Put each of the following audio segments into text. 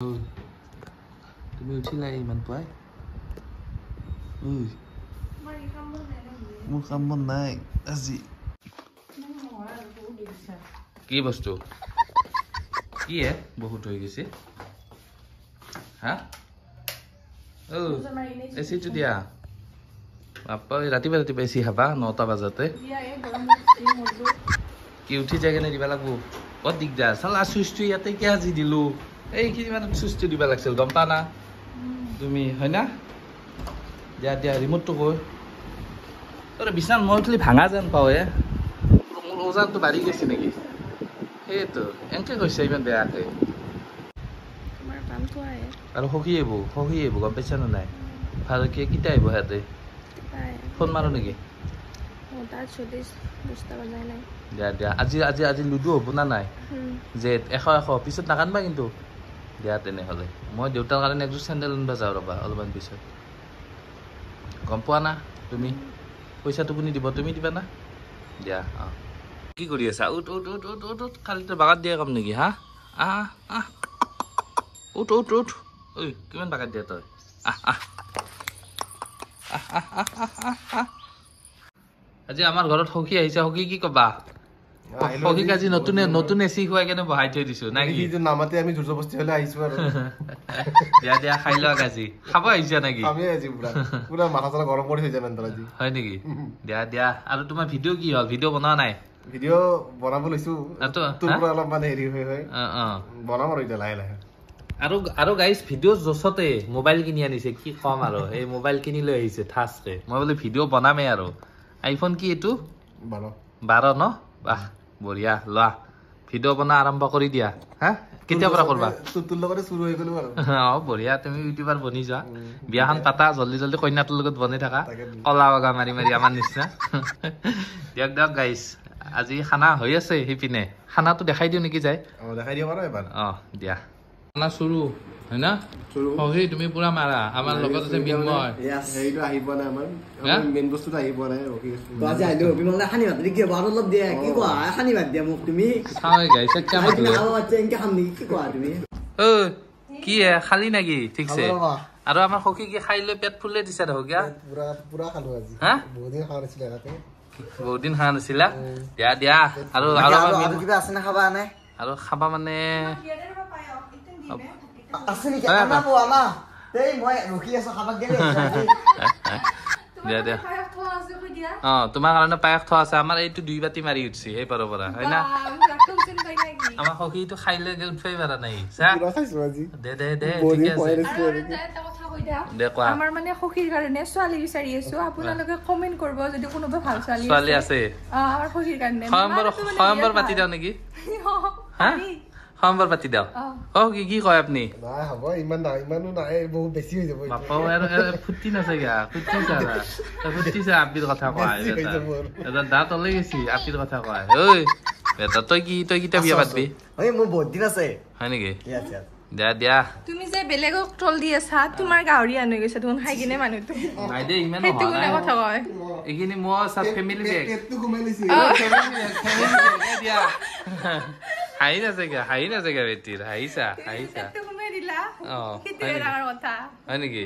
তুমি উঠিলাই ইমান পুৱাই মোৰ কাম বন নাই আজি কি বস্তু কি বহুত হৈ গৈছে হা এচিটো দিয়া বাপ্পা ৰাতিপুৱা এচি খাবা 9টা বজাতে কি উঠি যায় কেনে দিবা লাগব বৰ দিগদাৰ চালা চুইচটো ইয়াতে কিয় আজি দিলো এইখিনি মানে চুইচটো দিবা লাগিছিল গম পা না তুমি হয় না দিয়া দিয়া ৰিমোটটো কৈ তোৰ বিছনাত মই উঠলি ভাঙা যেন পাওঁ মোৰ ওজনটো বাঢ়ি গৈছে নেকি সেইটো এনেকে কৈছে ইমান বেয়াকে আৰু সখি আহিব গম পাইছা নে নাই ভালকে কেতিয়া আহিব সিহঁতে ফোন মাৰো নেকি দিয়া দিয়া আজি লুডু হ'ব না নাই যে 100 পিছত নাকানবা কিন্তু দিয়া তেনেহ'লে মই দেউতাৰ কাৰণে একযোৰ চেণ্ডেল আনিব যাওঁ ৰ'বা অলপমান পিছত গম পোৱা না তুমি পইচাটো কোনে দিব তুমি দিবা না দিয়া কি কৰি আছা উঠ উঠ উঠ উঠ উঠ উঠ খালি তই বাগাত দিয়া কাম নেকি হা উঠ উঠ উঠ ঐ কিমান বাগাত দিয়া তই আজি আমাৰ ঘৰত সখী আহিছে সখী কি কবা সখীক আজি নতুন এচি খুৱাই কেনে বহাই থৈ দিছো নাই কি নামাতে আমি জোৰজবস্তি হলে আহিছো আৰু দিয়া দিয়া খাই লোৱা আজি খাব আহিছা নেকি আমি আজি পুৰা মাথা চাথা গৰম কৰি হৈ যাম আজি হয় নেকি দিয়া দিয়া আৰু তোমাৰ ভিডিঅ' কি হ'ল ভিডিঅ' বনোৱা নাই ভিডিঅ' বনাব লৈছো তোৰ পৰা অলপ মানে হেৰি হৈ বনাম আৰু এতিয়া লাহে লাহে আৰু গাইজ ভিডিঅ' জচতে মোবাইল কিনি আনিছে কি কম আৰু এই মোবাইল কিনি লৈ আহিছে ঠাচকে মই বোলে ভিডিঅ' বনামেই আৰু আইফোন কি এইটো 12 ন বাহ বঢ়িয়া লোৱা ভিডিঅ' বনা আৰম্ভ কৰি দিয়া হা কেতিয়াৰ পৰা কৰবা তোৰ লগতে শুৰু হৈ গলো আৰু বঢ়িয়া তুমি ইউটিউবাৰ বনি যোৱা বিয়াখন পাতা জল্দি কন্যাটোৰ লগত বনি থাকা কলা বগা মাৰি মাৰি আমাৰ নিচিনা দিয়ক দিয়ক গাইজ আজি খানা হৈ আছে সিপিনে খানাটো দেখাই দিওঁ নেকি যায় দেখাই দিব পাৰো এবাৰ দিয়া খানা চুৰু হয় না সখী তুমি পুৰা মাৰা আমাৰ লগত আছে মিন্ময় এইটো আহি পোৱা নাই আমাৰ মেইন বস্তুটো আহি পোৱা নাই ৰখি আছো আজি আহিলো বিমলদা খানি ভাত কি বাৰ অলপ দিয়া কি কোৱা খানি ভাত দিয়া মোক তুমি চাই গাইছ কেমন তুমি খাও আছে এনকে খাম নেকি কি কোৱা তুমি ঐ কি খালি নেকি ঠিকছে আৰু আমাৰ সখী কি খাই লৈ পেট ফুলে দিছা দেখো কিয়া পুৰা খালো আজি হা বহুত দিন খাৱা নাছিলে ৰাতে বহুত দিন খাৱা নাছিলা দিয়া দিয়া আৰু কিবা আছে না খাবা নাই আৰু খাবা মানে আছে নেকি আনা বো আনা এই মই ৰখি আছো খাবা গেলে দিয়া দিয়া তোমাৰ কাৰণে পায়স থোৱা আছে আমাৰ এইটো 2 বাটি মাৰি উঠছি সেই পাৰৰ পৰা হয় না আমাৰ সখীটো খাইলে উঠবাই পাৰা নাই দে দে দে ঠিক আছে আমাৰ মানে সখীৰ কাৰণে ছোৱালী বিচাৰি আছো আপোনালোকে কমেন্ট কৰিব যদি কোনোবা ভাল ছোৱালী আছে আমাৰ সখীৰ কাৰণে খয়ম্বৰ পাতি দাও নেকি হা খয়ম্বৰ পাতি দাও কি কয় আপুনি নাই হ'ব ইমানো নাই বহুত বেছি হৈ যাব বাপা ফুটি নাছে গা ফুটিছে আপিৰ কথা কয় এটা দাঁত ওলাই গৈছি আপিৰ কথা কয় ঐ বেটা তই কিটা বিয়া পাতবি মোৰ বহুত দিন আছে হয় নেকি দিয়া দিয়া তুমি যে বেলেগক ট্ৰল দি আছা তোমাৰ গাহৰি আনি গৈছে তুমি খাই কিনে মানুহটো নাই দে ইমান সেইটো কোনে কথা কয় এইখিনি মই সব ফেমিলি বেগ পেটটো ঘুমাই লৈছি ফেমিলি দিয়া হাঁহি নাছে গা বেটিৰ হাঁহিছা ঘুমাই দিলা সেইটোৱে ডাঙৰ কথা হয় নেকি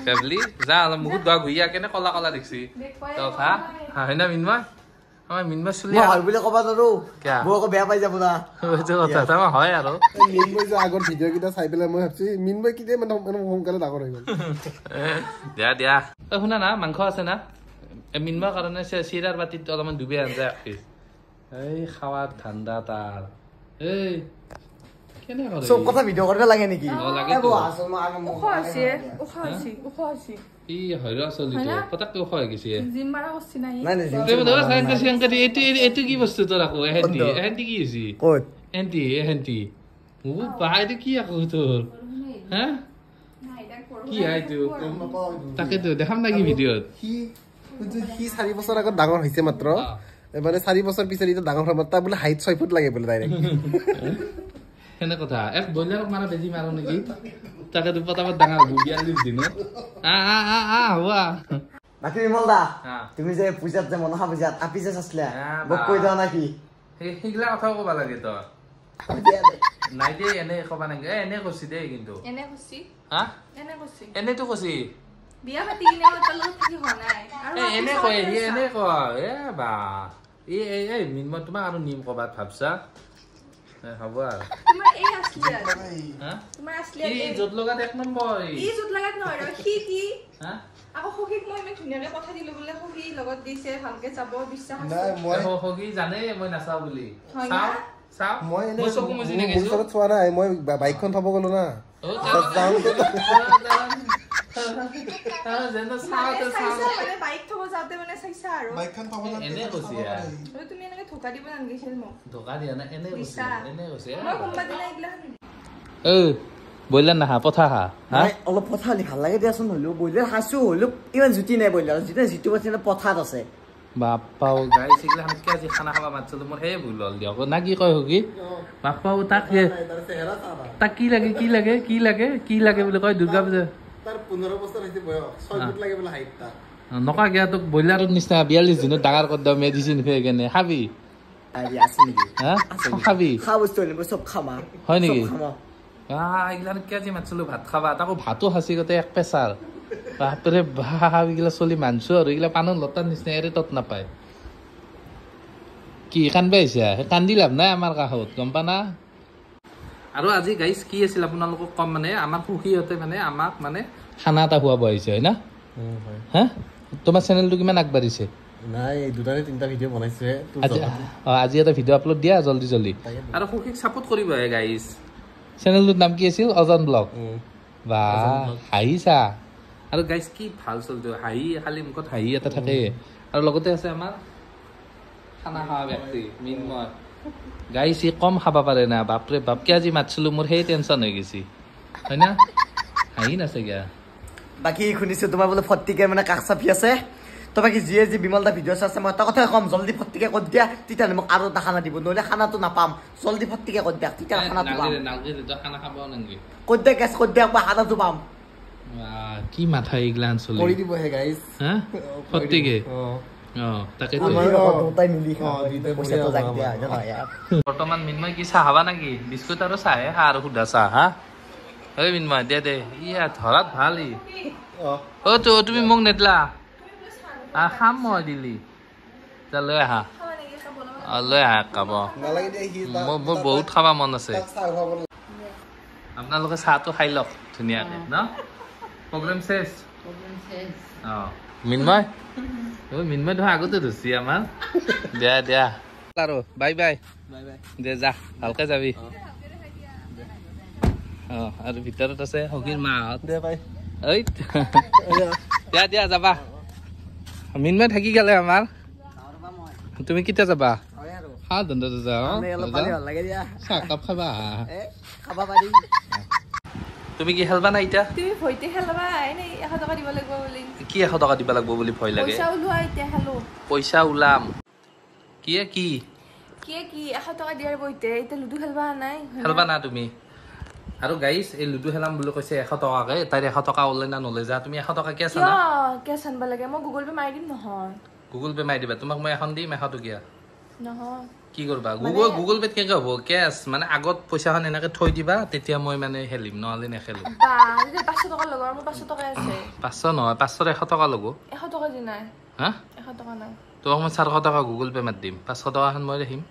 ফেমিলি যা অলপ মুখত দোৱা ঘূৰি কেনে কলা কলা দেখছি তই খা হয় না মিন্ময় আমাৰ মিন্ময় চুলি হয় বুলি ক'বা নোৱাৰো মই আকৌ বেয়া পাই যাব না সেইটো কথা আমাৰ হয় আৰু মিনবই যে আগৰ ভিডিঅ' কেইটা চাই পেলাই মই ভাবছি মিনবই কেতিয়া মানে সোনকালে ডাঙৰ হৈ গ'ল দিয়া দিয়া শুনা না মাংস আছে না মিন্ময়ৰ কাৰণে চিৰাৰ বাতিত অলপমান ডুবি আনজা ৰাখিছ এই খাৱাৰ ঠাণ্ডা তাৰ এই কেনে কৰে সব কথা ভিডিঅ' কৰিব লাগে নেকি ই হয়ৰা চলিটো পতককে উখ হৈ গৈছে জিম মাৰা কৰছি নাই এইটো কি বস্তু তোৰ আকৌ এহেন্তি কি হৈছে ক'ত এহেন্তি এইটো কি আকৌ তোৰ হা কি এইটো তাকেতো দেখাম নেকি ভিডিঅ'ত সি 4 বছৰ আগত ডাঙৰ হৈছে মাত্ৰ মানে 4 বছৰ পিছত এতিয়া ডাঙৰ হোৱা তাৰ বোলে হাইট 6 ফুট লাগে বোলে ডাইৰেক্ট সেনে কথা এক ব্ৰইলাৰক মাৰা বেজি মাৰো নেকি তাকে দুপটাপত ডাঙৰ 42 দিনত হোৱা বাকী বিমলদা তুমি যে পূজাত যে মনসা পূজাত আপি যে চাইছিলা মোক কৈ দাও নাকি সেইগিলা কথা ক'বা লাগে তই নাই দে এনে কবা নাগে এনে কৈছি দে কিন্তু এনে কৈছি হা এনে কৈছি এনেতো কৈছি বিয়া পাতি কিনে তাৰ লগত থাকি হোৱা নাই আৰু এনে কয় সি এনে কয় বা এই মিনময় তোমাক আৰু নিম কবাত ভাবছা হ'ব আৰু তোমাৰ এই আসলি হা তোমাৰ আসলি এই য'ত লগাত এক নম্বৰ ই য'ত লাগাত নহয় সি কি হা আকৌ সখীক মই ইমান ধুনীয়াকে কথা দিলো বোলে সখী লগত দিছে ভালকে যাব বিশ্বাস আছে নাই মই সগী জানে মই নাচাওঁ বুলি হয় চাওঁ না? চাওঁ মই এনে চকু মুজি মোৰ নাগিছো ওচৰত চোৱা নাই মই বাইকখন থব গলো না মানে বাইক থব যাওঁতে মানে চাইছা আৰু এনে কৈছি তুমি এনেকে ধোকা দিব নালাগিছিল মোক ধোকা দিয়া নাই এনে কৈছে এনে কৈছে মই কোনোবা দিনা এইগিলা ব্ৰইলাৰ নাহা পঠা হা নাই অলপ পঠা হ'লে ভাল লাগে দিয়াচোন হ'লেও ব্ৰইলাৰ খাইছো হ'লেও ইমান জুতি নাই ব্ৰইলাৰ যিটো পাইছে পথাত আছে বাপ্পাও গাই চিগলা হামকে আজি খানা খাবা মাতিছিলো মোৰ সেই ভুল হ'ল দিয়ক না কি কয় হকি বাপ্পাও তাক কি লাগে কি লাগে কি লাগে কি লাগে বুলি কয় দুৰ্গা পূজা তাৰ 15 বছৰ হৈছে বয়স 6 ফুট লাগে বোলে হাইট তাৰ নকা গিয়া তোক ব্ৰইলাৰৰ নিচিনা 42 দিনত ডাঙৰ কৰি দিওঁ মেডিচিন খুৱাই কেনে খাবি হা খাবি খোৱা বস্তু হ'লে মই চব খামা হয় নেকি এইগিলান কি আজি মাতিছিলো ভাত খাবা তাকো ভাতো সাঁচি গোটে এক পেচাৰ বাপৰে বাপ এইগিলা চলি মানছো আৰু এইগিলা পানৰ লতাৰ নিচিনা এৰে তত নাপায় কি কান্দবা আহিছা কান্দি লাভ নাই আমাৰ কাষত গম পা না আৰু আজি গাইজ কি আছিল আপোনালোকক কম মানে আমাৰ সুখীহঁতে মানে আমাক মানে খানা এটা খুৱাব আহিছে হয় না হা তোমাৰ চেনেলটো কিমান আগবাঢ়িছে নাই দুটা নে তিনিটা ভিডিঅ' বনাইছে আজি এটা ভিডিঅ' আপলোড দিয়া জল্দি জল্দি আৰু সুখীক ছাপোৰ্ট কৰিব হে গাইজ চেনেলটোৰ নাম কি আছিল অজন ব্লগ বা হাঁহিছা আৰু গাইজ কি ভাল চলটো হাঁহি খালি মুখত হাঁহি এটা থাকে আৰু লগতে আছে আমাৰ খানা খোৱা ব্যক্তি মিনময় গাইজ ই কম খাব পাৰে না বাপৰে বাপকে আজি মাতিছিলো মোৰ সেই টেনচন হৈ গৈছে হয় না হাঁহি নাছে গিয়া বাকী শুনিছো তোমাৰ বোলে ফট্টিকে মানে কাষ চাপি আছে তো বাকী যিয়ে যি বিমল দা ভিডিঅ' চাইছে মই এটা কথাই ক'ম জল্দি ফট্টিকে কৰি দিয়া তেতিয়াহ'লে মোক আৰু এটা খানা দিব নহ'লে খানাটো নাপাম জল্দি ফট্টিকে কৰি দিয়া তেতিয়া খানাটো পাম খানা খাব নালাগে কৰি দিয়া গেছ কৰি দিয়া মই খানাটো পাম কি মাথা এইগিলা চলি কৰি দিব হে গাইজ হা ফট্টিকে তাকে দুটাই মিলি পইচাটো জাগ দিয়া নহয় বৰ্তমান মিনময় কি চাহ খাবা নেকি বিস্কুট আৰু চাহে খা আৰু সুধা চাহ হা ঐ মিনময় দে দে ইয়া ধৰাত ভাল ই তুমি মোক নেদলা খাম মই দিলি যা লৈ আহা লৈ আহা খাব মোৰ বহুত খাব মন আছে আপোনালোকে চাহটো খাই লওক ধুনীয়াকে ন প্ৰগ্ৰেম চেছ মিনময় মিনময় ধৰা আগতে ধৰছি আমাৰ দিয়া দিয়া আৰু বাই বাই দে যা ভালকে যাবি আৰু ভিতৰত আছে সখীৰ মাহঁত ঐ দিয়া দিয়া যাবা মিনময় থাকি গেলে আমাৰ তুমি কেতিয়া যাবা খা ধন্দাটো যা চাহকাপ খাবা তুমি কি খেলবা না এতিয়া তুমি ভয়তে খেলবা এনেই 100 টকা দিব লাগিব বুলি কি 100 টকা দিব লাগিব বুলি ভয় লাগে পইচা ওলোৱা এতিয়া খেলো পইচা ওলাম কি কি 100 টকা দিয়াৰ বইতে এতিয়া লুডু খেলবা নাই খেলবা না তুমি আৰু গাইস এই লুডু খেলাম বুলি কৈছে 100 টকাকে তাই 100 টকা ওলাই না নলে যা তুমি 100 টকা কি আছে না কেছ আনবা লাগে মই গুগল পে মাৰি দিম নহয় গুগল পে মাৰি দিবা তোমাক মই এখন দিম 100 টকীয়া নহয় কি কৰবা গুগল পেত কেনেকৈ হ'ব কেছ মানে আগত পইচাখন এনেকৈ থৈ দিবা তেতিয়া মই মানে খেলিম নহ'লে নেখেলো বা 500 টকা লগৰ মোৰ 500 টকা আছে 500 নহয় 500 100 টকা ল'ব 100 টকা দি নাই হা 100 টকা নাই তোমাক মই 400 টকা গুগল পে মাৰি দিম 500 টকাখন মই ৰাখিম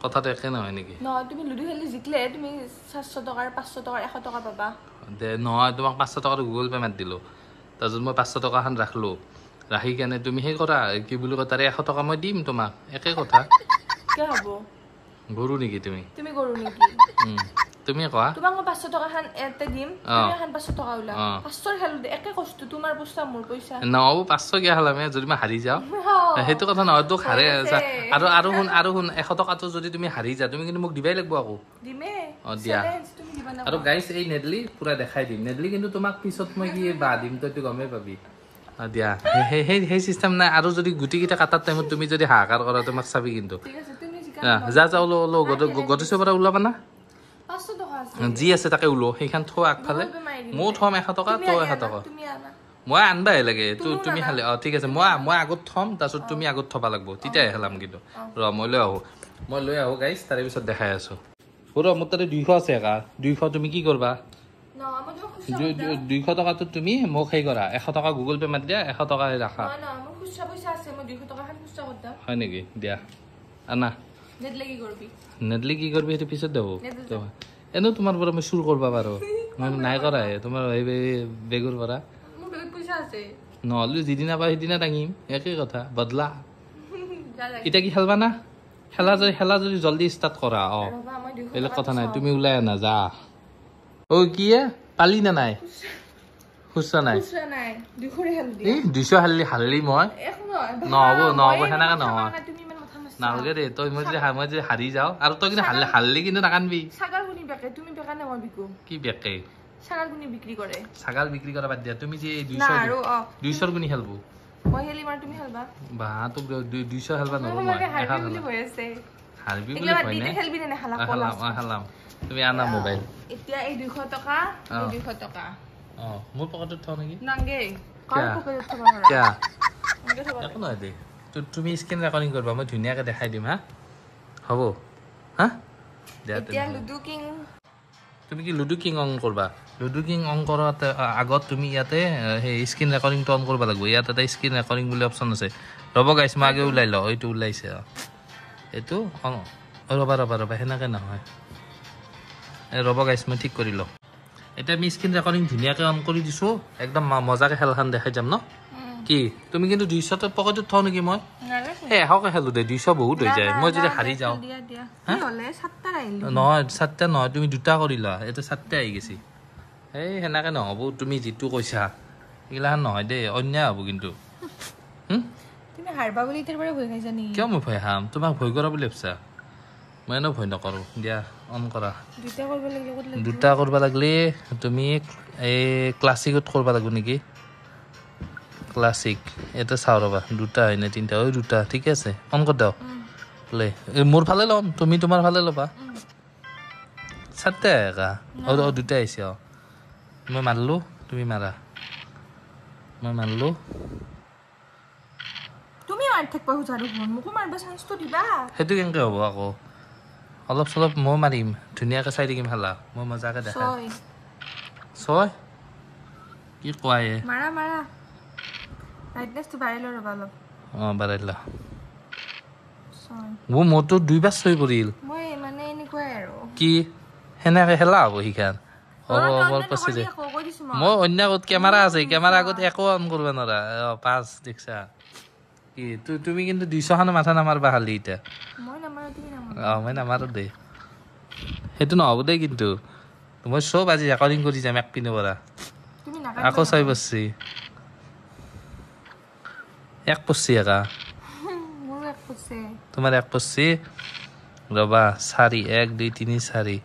কথাটো একে নহয় নেকি নহয় তুমি লুডু খেলি জিকলে তুমি 400 টকাৰ 500 টকাৰ 100 টকা পাবা দে নহয় তোমাক 500 টকাটো গুগল পে মাৰি দিলোঁ তাৰপিছত মই 500 টকাখন ৰাখিলোঁ ৰাখি কেনে তুমি সেই কৰা কি বুলি কয় তাৰে 100 টকা মই দিম তোমাক একে কথা কি হ'ব গৰু নেকি তুমি গৰু নেকি তুমি কোৱা তোমাক মই 500 টকা খান এতে দিম তুমি খান 500 টকা ওলা 500 খেলো দে একে কষ্ট তোমাৰ পইচা মোৰ পইচা নহ'ব 500 কিয় খেলাম যদি মই হাৰি যাওঁ সেইটো কথা নহয় তোক হাৰে আৰু শুন 100 টকাটো যদি তুমি হাৰি যা তুমি কিন্তু মোক দিবাই লাগিব আকৌ দিমে দিয়া আৰু গাইছ এই নেদলি পুৰা দেখাই দিম নেদলি কিন্তু তোমাক পিছত মই কি বা দিম তইতো গমেই পাবি দিয়া সেই চিষ্টেম নাই আৰু যদি গুটিকেইটা কাটাৰ টাইমত তুমি যদি হাহাকাৰ কৰা তোমাক চাবি কিন্তু যা ওলো গটেশ্বৰ পৰা ওলাবা না যি আছে তাকে ওলো সেইখন থোৱা আগফালে ময়ো থম 100 টকা তই 100 টকা মই আনবাই লাগে তুমি খালি ঠিক আছে মই আগত থম তাৰপিছত তুমি আগত থবা লাগিব তেতিয়াহে খেলাম কিন্তু ৰ মই লৈ আহোঁ মই লৈ আহোঁ গাইছ তাৰে পিছত দেখাই আছোঁ পুৰা মোৰ তাতে 200 আছে একা 200 তুমি কি কৰবা 200 টকাটো তুমি মোক সেই কৰা 100 টকা গুগল পে' মাৰি দিয়া 100 টকা ৰাখা হয় নেকি দিয়া আনা নেদলি কি কৰবি সেইটো পিছত দেব এনেও তোমাৰ পৰা মই চুৰ কৰবা পাৰো মই নাই কৰাহে তোমাৰ এই বেগুৰ পৰা নহ'লে যিদিনা পাই সিদিনা দাঙিম একেই কথা বদলা এতিয়া কি খেলবা না খেলা যদি জলদি ষ্টাৰ্ট কৰা বেলেগ কথা নাই তুমি ওলাই আনা যা কি পালি না নাই খুচৰা নাই 200 হাৰলি মই নহ'ব সেনেকে নহয় নালগে দে তই মই যদি হাৰি যাওঁ আৰু তই কিন্তু হাৰলি কিন্তু নাকানবি কি বেকে ছাগাল বিক্ৰী কৰা বাদ দিয়া তুমি যে 200 গুণি খেলব বা তোক 200 খেলবা নোৱাৰো মই হাৰবি বুলি কয় নে খেলাম তুমি আনা মোবাইল এতিয়া এই 200 টকা মোৰ পকেটত থওঁ নেকি একো নহয় দে তুমি স্ক্ৰীন ৰেকৰ্ডিং কৰিবা মই ধুনীয়াকৈ দেখাই দিম হা হ'ব হা তুমি কি লুডু কিং অন কৰবা লুডু কিং অন কৰাৰ আগত তুমি ইয়াতে সেই স্ক্ৰীন ৰেকৰ্ডিংটো অন কৰিব লাগিব ইয়াত এটা স্ক্ৰীন ৰেকৰ্ডিং বুলি অপশ্যন আছে ৰ'ব গাইছ মই আগে ওলাই লওঁ এইটো ওলাইছে এইটো ৰ'বা সেনেকৈ নহয় ৰ'ব গাইছ মই ঠিক কৰি লওঁ এতিয়া আমি স্ক্ৰীন ৰেকৰ্ডিং ধুনীয়াকৈ অন কৰি দিছোঁ একদম মজাকৈ খেলখন দেখাই যাম ন কি তুমি কিন্তু 200 পকেটত থওঁ নেকি মই এশকে খেলোঁ দে 200 বহুত হৈ যায় মই যদি হাৰি যাওঁ নহয় 7টা নহয় তুমি 2টা কৰি লোৱা এইটো 7টা আহি গৈছে এই সেনেকৈ নহ'ব তুমি যিটো কৈছা এইগিলাখন নহয় দেই অন্যায় হ'ব কিন্তু কিয় মই ভয় খাম তোমাক ভয় কৰা বুলি ভাবছা মই এনেও ভয় নকৰোঁ দিয়া অন কৰা 2টা কৰিব লাগিলে তুমি এই ক্লাছিকত কৰিব লাগিব নেকি ক্লাছিক এটা চাওঁ ৰ'বা 2টা হয় নে 3টা 2টা ঠিকে আছে অন কৰি দিওঁ বোলে মোৰ ফালে ল'ম তুমি তোমাৰ ফালে ল'বা 7টা একা 2টা আহিছে মই মাৰিলোঁ তুমি মাৰা মই মাৰিলোঁ সেইটো কেনেকৈ হ'ব আকৌ অলপ চলপ মই মাৰিম ধুনীয়াকৈ চাই থাকিম খালা মই মজাকৈ দেখা 6 কি কোৱাই বাঢ়াই লা মোৰতো 2বাৰ 6 পৰিল কি সেনেকৈ খেলা হ'ব সিখান মই অন্য আগত কেমেৰা আছে কেমেৰা আগত একো অন কৰিব নোৱাৰা 5 দেখছা কি তুমি কিন্তু 200 খানৰ মাথা নামাৰবা খালি এতিয়া মই নামাৰো দেই সেইটো নহ'ব দেই কিন্তু মই চব আজি ৰেকৰ্ডিং কৰি যাম এক পিনৰ পৰা আকৌ 6 বছৰ এক পচি একা তোমাৰ এক পচি ৰবা 4 1 2 3 4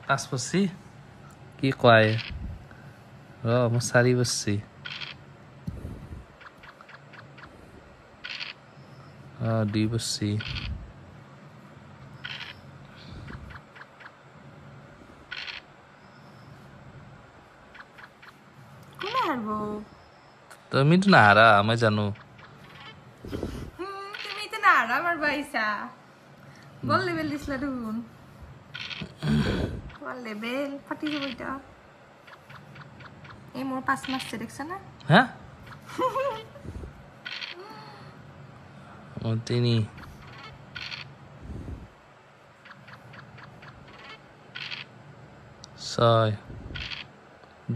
5 পচি কি কয় মোৰ 4 বছৰ 2 বছৰ তুমিতো নাহাৰা মই জানো মোৰ 5 মাৰ্চে দেখছা না হা 3 6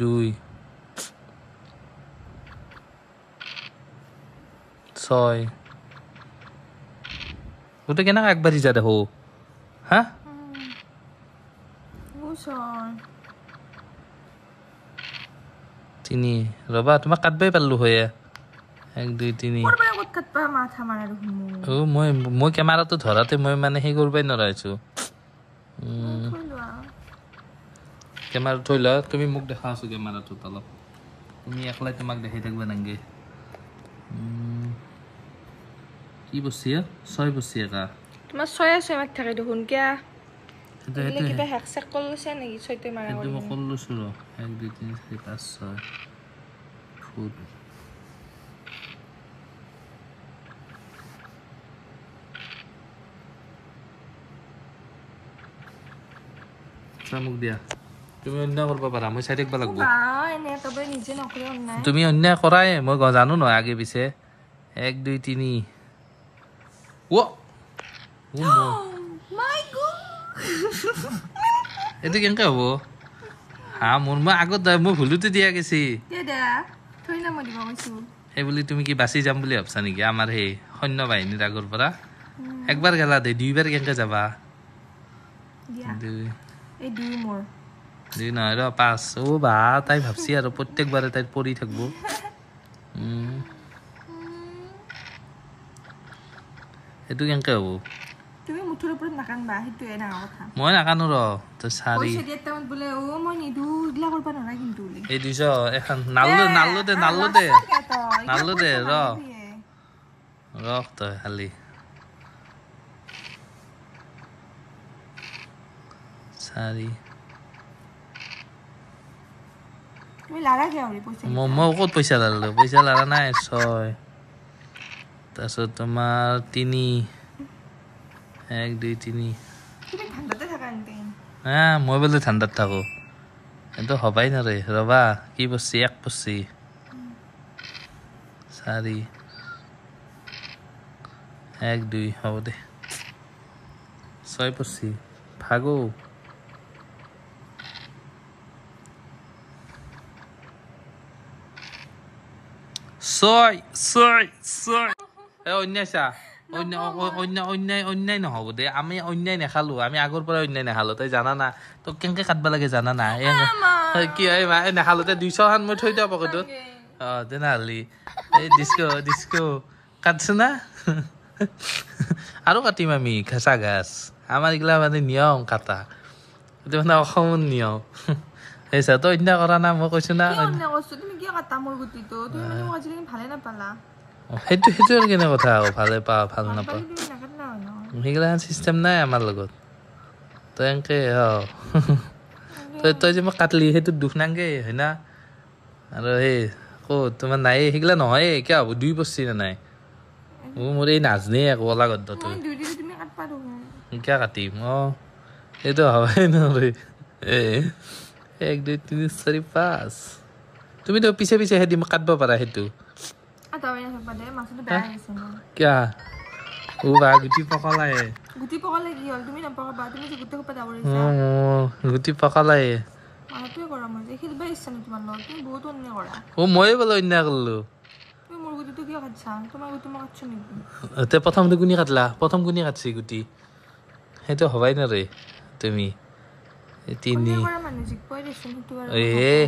2 6 গোটেই কেনেকৈ আগবাঢ়ি যা দেখো হা তিনি ৰবা তোমাক কাটবাই পাৰলো হয় 1 2 3 মই কেমেৰাটো ধৰাতে মই মানে সেই কৰিবই নোৱাৰিছো কেমেৰা থৈ লোৱা তুমি মোক দেখা আছো কেমেৰাটো অলপ তুমি একলাই তোমাক দেখাই থাকিব নাংগে কি বসি 6 বসি একা তোমার 6 মাক থাকে দেখুন কিয়া এটা কিবা হ্যাক চেক করলছে নাকি 6তে মারা একদম করলছ র 1 2 3 4 5 6 ফুট মোক দিয়া তুমি অন্যায় কৰিব পাৰা মই চাই থাকিব লাগিব বা এনে একেবাৰে নিজে নকৰে অন্যায় তুমি অন্যায় কৰাই মই জানো নহয় আগে পিছে 1 2 3 ও মাই গড এইটো কেনেকৈ হ'ব হা মোৰ মই আগত মই ভুলতে দিয়া গেছি দে থৈ না মই দিব কৈছো সেই বুলি তুমি কি বাচি যাম বুলি ভাবছা নেকি আমাৰ সেই সৈন্য বাহিনীৰ আগৰ পৰা একবাৰ গেলা দে দুইবাৰ কেনেকৈ যাবা দিয়া দুই এই দুই মোৰ দুই নহয় ৰ 5 অ' বা তাই ভাবছি আৰু প্ৰত্যেকবাৰে তাই পৰি থাকিব সেইটো কেনেকৈ হ'ব তুমি মুঠৰ ওপৰত নাকানবা সেইটোৱে ডাঙৰ কথা মই নাকানো ৰ তই চাৰি পইচা দিয়া টাইমত বোলে মই নিদু ইগলা কৰিব নোৱাৰা কিন্তু এই 200 এখন নাললো দে ৰখ তই খালি চাৰি তুমি লাৰা কিয় পইচা মই ক'ত পইচা লাৰা নাই 6 তাৰপিছত তোমাৰ 3 1 2 3 তুমি ঠাণ্ডাতে থাকা এনতে হা মই বোলে ঠাণ্ডাত থাকো এইটো হবাই নৰে ৰবা কি পৰছি 1 পৰছি 4 1 2 হ'ব দে 6 পৰছি ভাগো ছয় অন্যায়ছা অন্যায় নহ'ব দে আমি অন্যায় নেখালো আমি আগৰ পৰা অন্যায় নেখালো তই জানা না তোক কেনেকে কাটবা লাগে জানা না কি নেখালো তই 200 খান মই থৈ দিওঁ পকেটত তেনেহ'লে এই ডিস্কো কাটছ না আৰু কাটিম আমি ঘাচা ঘাচ আমাৰ এইগিলা মানে নিয়ম কাটা এইটো মানে অসমৰ নিয়ম সেইছা তই অন্যায় কৰা না মই কৈছো না তুমি কিয় কাটা মোৰ গুটিটো তুমি মানে মোক আজিলৈকে ভালে নাপালা সেইটো আৰু কেনে কথা আকৌ ভালে পা ভাল নাপাওঁ সেইগিলা চিষ্টেম নাই আমাৰ লগত তই এনেকে তই যে মোক কাটলি সেইটো দুখ নাংগে হয় না আৰু সেই ক'ত তোমাৰ নাই সেইগিলা নহয় কিয় হ'ব 2 পৰছি নে নাই মোৰ এই নাজনে একো ওলা গদ্দ তই কিয় কাটিম এইটো হবাই নৰে 1 2 3 4 5 তুমিতো পিছে সেদি মোক কাটব পাৰা সেইটো কিয়া বা গুটি পকলাই কি হ'ল তুমি নপকাবা তুমি যে গুটি খোপা দাবৰি গুটি পকলাই মানটোৱে কৰা মই যে খেলিব ইচ্ছা নাই তোমাৰ লগত তুমি বহুত অন্যায় কৰা ময়ে বোলে অন্যায় কৰিলো তুমি মোৰ গুটিটো কিয় কাটছা তোমাৰ গুটি মই কাটছো নেকি প্ৰথমটো কোনে কাটলা প্ৰথম কোনে কাটছি গুটি সেইটো হবাই নৰে তুমি 3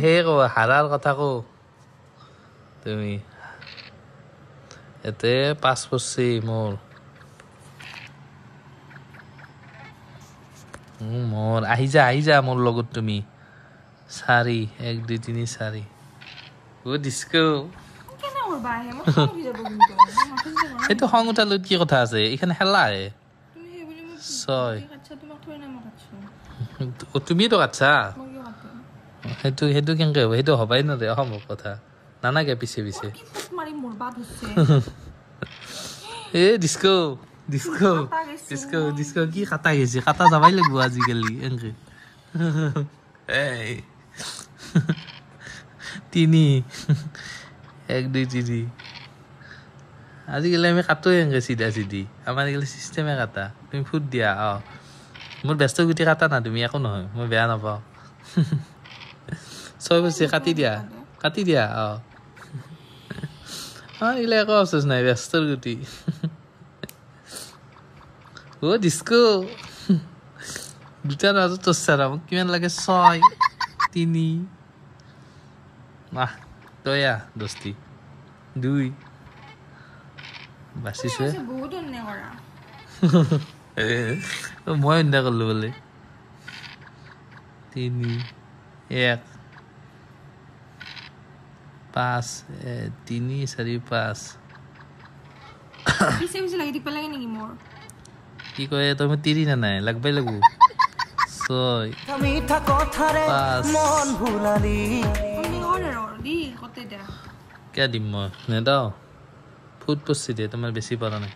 সেই কো হাৰাৰ কথা কো তুমি এতে 5 পৰছি মোৰ আহি যা মোৰ লগত তুমি 4 1 2 3 4 ও ডিস্কো সেইটো খং উঠালৈ কি কথা আছে এইখানে খেলা হে 6 তুমিতো কাটছা সেইটো কেনেকে হ'ব সেইটো হবাই নৰে অসম্ভৱ কথা নানাগে পিছে এ ডিস্কো কি কাটা গেছে কাটা যাবাই লাগব আজিকালি এনেকে 3 1 2 3 আজিকালি আমি কাটোৱে এনেকে চিধি আমাৰ আজিকালি চিষ্টেমে কাটা তুমি ফুট দিয়া মোৰ ব্যস্ত গুটি কাটা না তুমি একো নহয় মই বেয়া নাপাওঁ 6 পৰছি কাটি দিয়া এইগিলা একো আফচোচ নাই ব্যস্তৰ গুটি ডিস্কো দুটা ৰাজত তোৰ মোক কিমান লাগে 6 3 তই দস্তি 2 বাচিছে বহুত অন্যায় কৰা মই অন্যায় কৰিলো বোলে 3 1 5 3 4 5 পিছে লাগি দিব লাগে নেকি মোৰ কি কয় তই মই তিৰি না নাই লাগবাই লাগব 6 কিয় দিম মই নেদাও ফুট পৰছি দে তোমাৰ বেছি পৰা নাই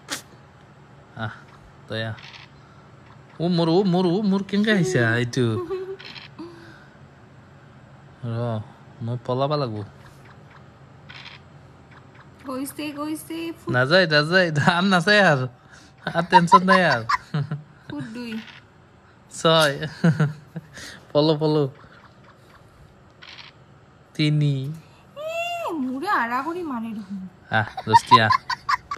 তই মোৰ কেনেকৈ আহিছা এইটো মই পলাব লাগব গৈছে নাযায় ধান নাচাই আৰু টেনচন নাই আৰু ফুট 2 6 পলো 3 মুৰে আৰা কৰি মাৰি দেখোন দস্তিয়া 5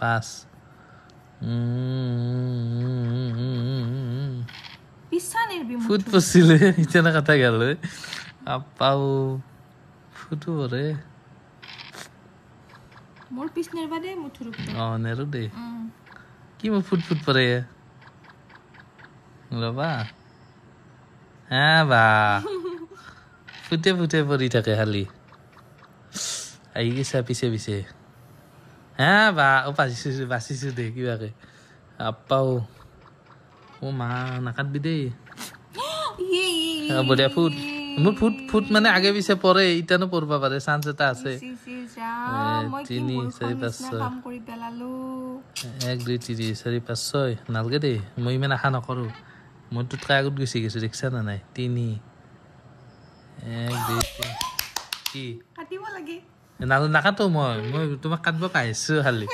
পিছানের বি ফুট পছিলে ইতেনা কথা গেল আপাও ফুটু রে মোর পিছনের বাদে মুঠুর নেরু দে কি মো ফুট পরে রবা হ্যাঁ বা ফুটে পরি থাকে খালি আই গেছে পিছে হ্যাঁ বা ও বাচিছো দে কিবাকে আপাও ও মা নাকাটবি দেই বঢ়িয়া মোৰ ফুট মানে আগে পিছে পৰে ইটানো পৰবা পাৰে চান্স এটা আছে 3 4 5 6 1 2 3 4 5 6 নালগে দেই মই ইমান আশা নকৰো মই তোতকৈ আগত গুচি গৈছো দেখছা না নাই 3 1 2 3 কি কাটিব লাগে নাকাটো মই তোমাক কাটব পাইছো খালি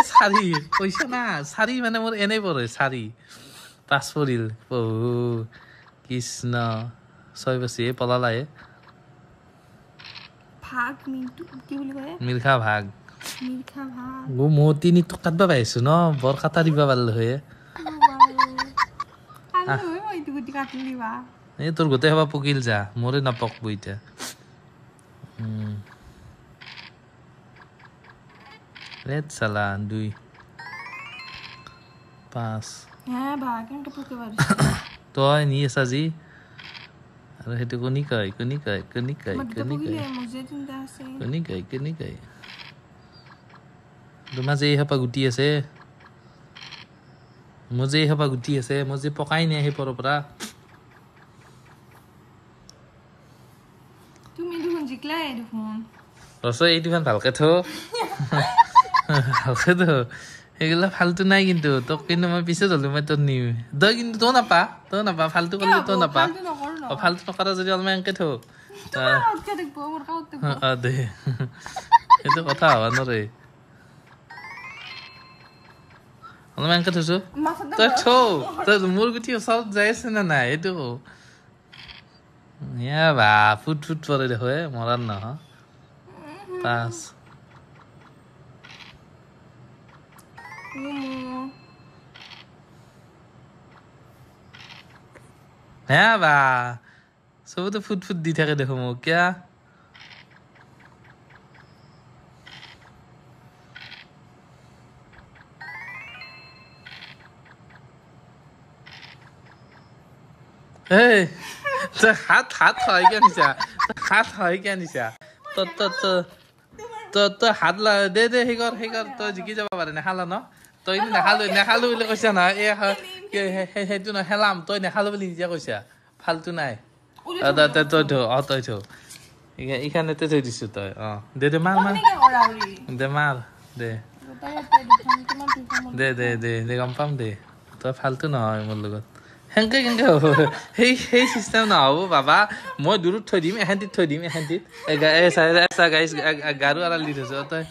চাৰি পইচা না চাৰি মানে মোৰ এনেই পৰে 4 5 পৰিল কৃষ্ণ 6 বছৰ পলালায়ে ভাগ মিনটো কি বুলি কয় মিলখা ভাগ ভাগ মই 3 তো কাটব পাইছো ন বৰ কাটা দিবা পাৰলো হয় এই তোৰ গোটেই হবা পকিল যা মোৰে নপকব এতিয়া লেট চালা 2 5 হ্যাঁ বা কেনকে পকে পারি তই নি আছা জি আৰু হেতু কোনি কয় তোমাৰ যে হপা গুটি আছে মই যে পকাই নাই আহি পৰৰ পৰা তুমি দেখোন জিকলাই দেখোন ৰচয় এইটো ইমান ভালকে সেইগিলা ফালতু নাই কিন্তু তোক কিন্তু মই পিছত হলো মই তোৰ নিম তই কিন্তু তই নাপা ফালতু কৰিলে তই নাপা ফালতু নকৰা যদি অলপমান এনেকে দে সেইটো কথা হবা নৰে অলপমান এনেকে থৈছো তই মোৰ গুটি ওচৰত যাই আছে নে নাই সেইটো বা ফুট পৰে দেখো মৰাৰ নহ 5 হ্যাঁ বা সবতো ফুট দি থাকে দেখো মোক কিয়া হাত হয় কিয় নিছা তই হাত দে সেই কৰ তই জিকি যাব পাৰে নেখালা ন তই নেখালো বুলি কৈছা নহয় সেইটো নহয় হেলাম তই নেখালো বুলি নিজে কৈছা ফালতু নাই তই থ এইখানতে থৈ দিছো তই দে মাৰ দে গম পাম দে তই ফালতু নহয় মোৰ লগত সেনেকে কেনেকে হ'ব সেই চিষ্টেম নহ'ব বাবা মই দূৰত থৈ দিম এখানটিত গাৰু আড়াল দি থৈছো তই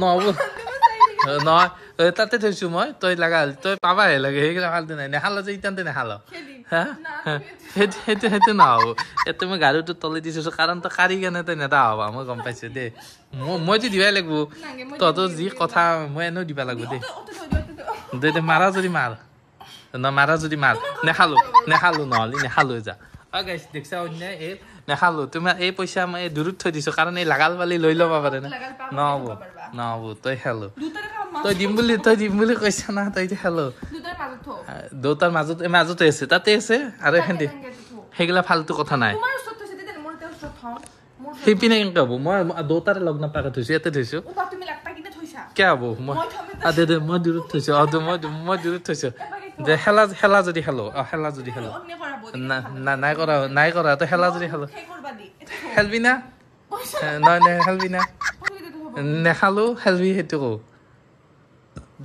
নহ'ব নহয় তাতে থৈছো মই তই লাগা তই পাবাহে লাগে সেইগিলা ফালতু নাই নেখাল যে ইটানতে নেখাল হা সেইটো নহ'ব ইয়াতে মই গাৰুটো তলি দি থৈছো কাৰণ তই কাঢ়ি কেনে তই নেদা হবা মই গম পাইছো দেই মইতো দিবাই লাগিব তহঁতৰ যি কথা মই এনেও দিবা লাগিব দেই দে মাৰা যদি মাৰ নেখালো নহ'লে নেখালো যা গাইছ দেখছা অন্যায় এই নেখালো তোমাৰ এই পইচা মই দূৰত থৈ দিছো কাৰণ এই লাগাল পালি লৈ ল'ব পাৰে না নহ'ব তই খেলো তই দিম বুলি কৈছা না তই খেলো দেউতাৰ মাজতে আছে তাতে আছে আৰু এখানটি সেইগিলা ফালতু কথা নাই সেইপিনে কেনেকে হ'ব মই দেউতাৰে লগ নাপাকে থৈছো ইয়াতে থৈছো কিয় হ'ব মই মই দূৰত থৈছো মই দূৰত থৈছো যে খেলা যদি খেলো নাই কৰা তই খেলা যদি খেলো খেলবি না খেলবি না নেখালো খেলবি সেইটো কওঁ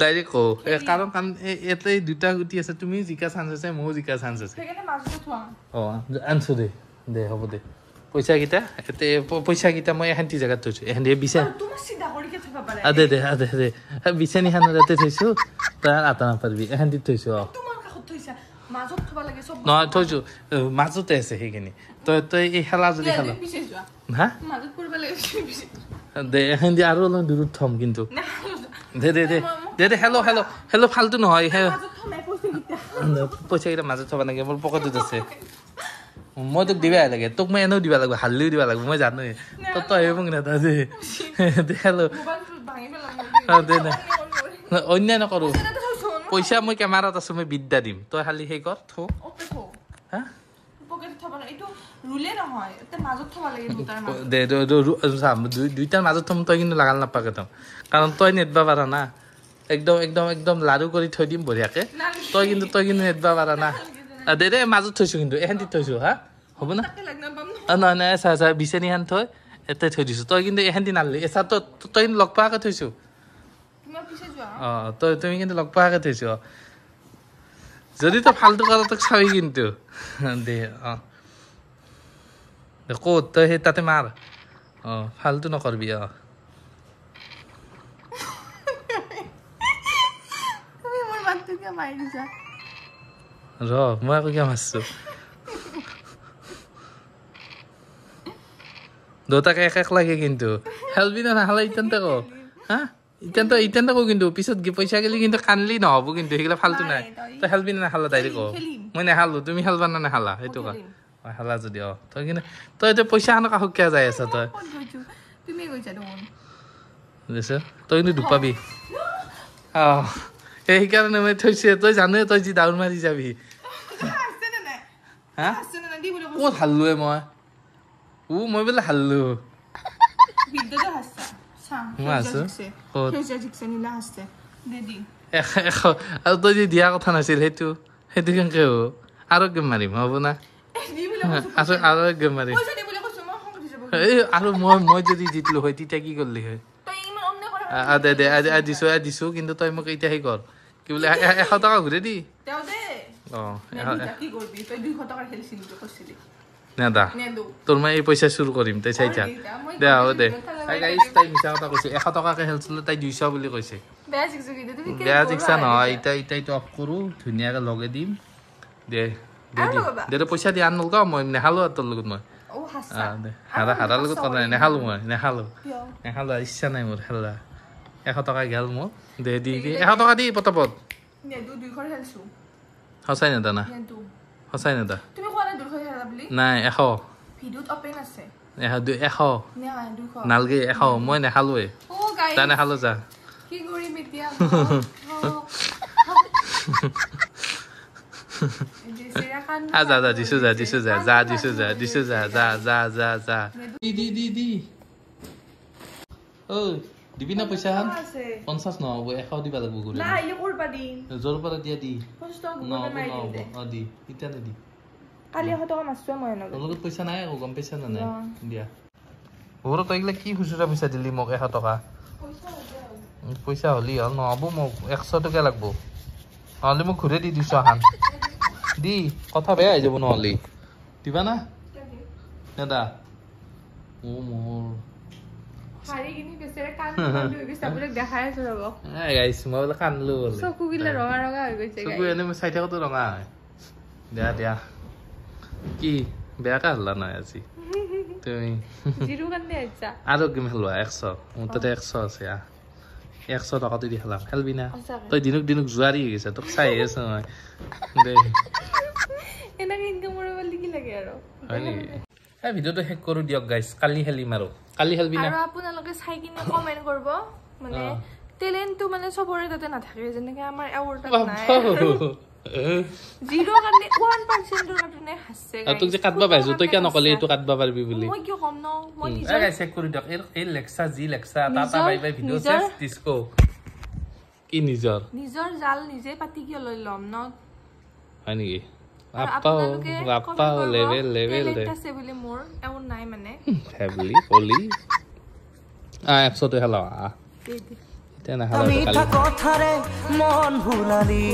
ডাইৰেক্ট কওঁ কাৰণ ইয়াতে 2টা গুটি আছে তুমি জিকা চান্স আছে ময়ো জিকা চান্স আছে আনছো দে হ'ব দে পইচাকেইটা পইচাকেইটা মই এখান্তি জেগাত থৈছোঁ এখান্তি বিচাৰ দে বিচনীখানৰ তাতে থৈছোঁ তই আটা নাপাৰবি এখান্তিত থৈছোঁ নহয় থৈছোঁ মাজতে আছে সেইখিনি তই এই খেলা যদি খেলা হা দে এখান্তি আৰু অলপ দূৰত থ'ম কিন্তু দে হেল্ল' ফাল্টু নহয় পইচাকেইটা মাজত থ'ব লাগে মোৰ পকেটত আছে মই তোক দিবাই লাগে তোক মই এনেও দিবা লাগিব হালিও দিবা লাগিব মই জানোৱেই তই মোক নেতা দে হেল্ল' দে অন্যায় নকৰোঁ পইচা মই কেমেৰাত আছোঁ মই বিদ্যা দিম তই খালি সেই কৰ থ হা দে দুইটাৰ মাজত থ'ম তই কিন্তু লাগাল নাপাকে থ'ম কাৰণ তই নেদবা পাৰা না একদম লাৰু কৰি থৈ দিম বঢ়িয়াকে তই কিন্তু নেদবা পাৰা না দে মাজত থৈছোঁ কিন্তু এখান্তিত থৈছোঁ হা হ'ব না নহয় চা বিচনীখান থৈ এতে থৈ দিছোঁ তই কিন্তু এখান্তি নালি এচা তই কিন্তু লগ পোৱাকে থৈছোঁ তুমি কিন্তু লগ পোৱাকে থৈছোঁ যদি তই ফাল্টু কৰা তোক চাবি কিন্তু দে ক'ত তই সেই তাতে মাৰ ফাল্টু নকৰবি ৰ মই আকৌ কিয় মাৰছোঁ দুটাকে এক লাগে কিন্তু খেলবি না নাখালে ইটানতে কওঁ হা ইটানতে কওঁ কিন্তু পিছত পইচা গেলি কিন্তু কান্দলি নহ'ব কিন্তু সেইগিলা ফাল্টু নাই তই খেলবি না নাখালা তাইৰে কওঁ মই নেখালোঁ তুমি খেলবা না নেখালা সেইটো ক খালা যদি তই কিন্তু তই এতিয়া পইচা খানৰ কাষত কিয় যাই আছা তই তই কিন্তু দুপাবি সেইকাৰণে মই থৈছোঁ তই জানোৱে তই যি দাউৰ মাৰি যাবি হা ক'ত হাল্লোৱে মই বোলে হাল্লো মই আছোঁ আৰু তই যি দিয়া কথা নাছিল সেইটো কেনেকৈ হ'ব আৰু গেম মাৰিম হ'ব না আৰু গেম মাৰিম এই আৰু মই যদি জিতলো হয় তেতিয়া কি কৰিলি হয় দিছোঁ কিন্তু তই মোক এতিয়া সেই কৰ কি বোলে 100 টকা ঘূৰাই দি নেদা তোৰ মই এই পইচা চুৰ কৰিম তই চাই থাক দে হ'ব দে তাই মিছা কথা কৈছে 100 টকাকে খেলিছিলে তাই 200 বুলি কৈছে বেয়া জিকছা নহয় ইটাইটো অফ কৰোঁ ধুনীয়াকৈ লগাই দিম দে পইচা দি আন নলগাওঁ মই নেখালোঁ আৰু তোৰ লগত মই হাৰাৰ লগত কথা নাই নেখালোঁ মই নেখালোঁ ইচ্ছা নাই মোৰ খেলা 100 টকা গেল মোক দে দি 100 টকা দি পটাপট সঁচাই নেদা না সঁচাই নেদা নাই 100 নালগে 100 মই নেখালোৱে তাই নেখালোঁ যা দিছোঁ দিবি না পইচা 50 নহ'ব 100 দিবা লাগিব জোৰ পৰা দিয়া দি দি এতিয়া নিদি লগত পইচা নাই আকৌ গম পাইছা না নাই দিয়া ঘৰত তই এইগিলা কি খুচুৰা পইচা দিলি মোক 100 টকা পইচা হ'লি হ'ল নহ'ব মোক 100 টকা লাগিব নহ'লে মোক ঘূৰাই দি 200 খান দি কথা বেয়া হৈ যাব নহ'লে দিবা না নেদা মোৰ দিয়া কি বেয়াকে হাল্লা নাই আজি তুমি আৰু গেম খেলোৱা 100 মোৰ তাতে 100 আছে 100 টকাটো দি খেলাম খেলবি না তই দিনক জোৱাৰী হৈ গৈছা তোক চাই আছো মই হয় নেকি ভিডিঅ'টো শেষ কৰোঁ দিয়ক গাইজ কালি খেলিম আৰু কালি খেলবি না আপোনালোকে চাই কিনে কমেণ্ট কৰিব মানে টেলেণ্টটো মানে চবৰে তাতে নাথাকে যেনেকে আমাৰ এৱাৰ্ডত নাই 0 কাৰণে 1% কাৰণে হাসছে গাইজ তোক যে কাটবা পাইছো তই কিয় নকলি এটো কাটবা পারবি বুলি মই কি কম ন মই নিজৰ গাইজ চেক কৰি দিয়ক এই লেক্সা tata bye bye video check disco কি নিজৰ জাল নিজে পাতি কি লৈ লম ন হয় নেকি আপাও লেভেল দে আছে বুলি মোৰ এও নাই মানে হেভলি পলি 100 তে হেলা এটা না হেলা কালি কথাৰে মন ভুলালি